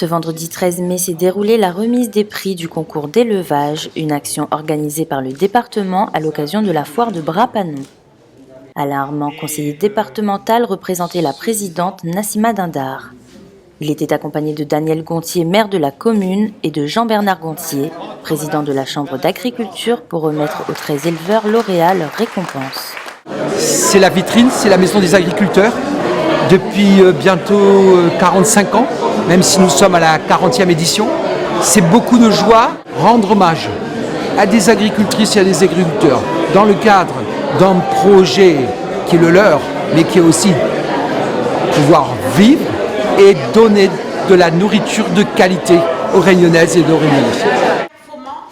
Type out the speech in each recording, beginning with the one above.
Ce vendredi 13 mai s'est déroulée la remise des prix du concours d'élevage, une action organisée par le département à l'occasion de la foire de Bras-Panon. Alain Armand, conseiller départemental, représentait la présidente Nassima Dindar. Il était accompagné de Daniel Gontier, maire de la commune, et de Jean-Bernard Gontier, président de la Chambre d'agriculture, pour remettre aux 13 éleveurs lauréats leurs récompenses. C'est la vitrine, c'est la maison des agriculteurs. Depuis bientôt 45 ans, même si nous sommes à la 40e édition, c'est beaucoup de joie, rendre hommage à des agricultrices et à des agriculteurs dans le cadre d'un projet qui est le leur, mais qui est aussi pouvoir vivre et donner de la nourriture de qualité aux Réunionnaises et aux Réunionnais.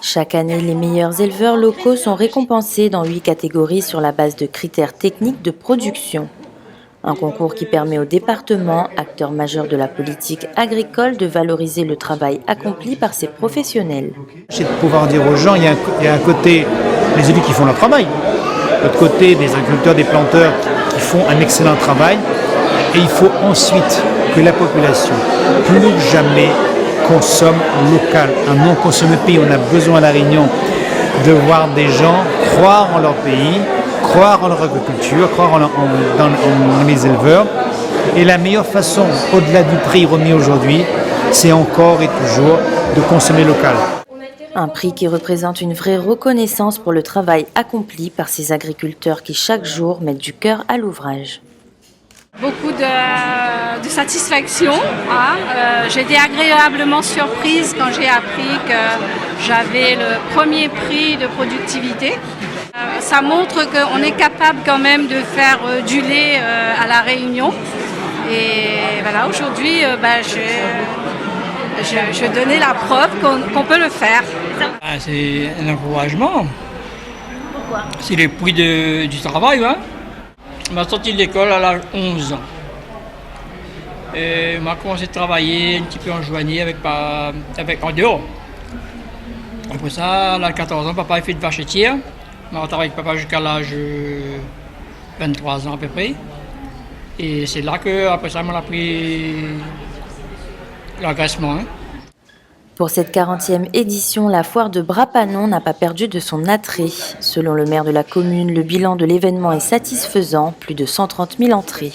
Chaque année, les meilleurs éleveurs locaux sont récompensés dans 8 catégories sur la base de critères techniques de production. Un concours qui permet au département, acteur majeur de la politique agricole, de valoriser le travail accompli par ses professionnels. C'est de pouvoir dire aux gens, il y a un côté les élus qui font leur travail, de l'autre côté des agriculteurs, des planteurs qui font un excellent travail, et il faut ensuite que la population, plus jamais, consomme local. Un non-consommé pays, on a besoin à La Réunion de voir des gens croire en leur pays, croire en leur agriculture, croire dans les éleveurs. Et la meilleure façon, au-delà du prix remis aujourd'hui, c'est encore et toujours de consommer local. Un prix qui représente une vraie reconnaissance pour le travail accompli par ces agriculteurs qui chaque jour mettent du cœur à l'ouvrage. Beaucoup de satisfaction. J'ai été agréablement surprise quand j'ai appris que j'avais le premier prix de productivité. Ça montre qu'on est capable quand même de faire du lait à La Réunion. Et voilà, aujourd'hui, je donnais la preuve qu'on peut le faire. C'est un encouragement. Pourquoi ? C'est le prix du travail. Hein. Je suis sorti de l'école à l'âge 11 ans. Et je commencé à travailler un petit peu en joignée en dehors. Après ça, à l'âge 14 ans, papa a fait de vachetière. Je travaillé avec papa jusqu'à l'âge 23 ans à peu près. Et c'est là qu'après ça, on a pris l'engraissement. Hein. Pour cette 40e édition, la foire de Bras-Panon n'a pas perdu de son attrait. Selon le maire de la commune, le bilan de l'événement est satisfaisant, plus de 130 000 entrées.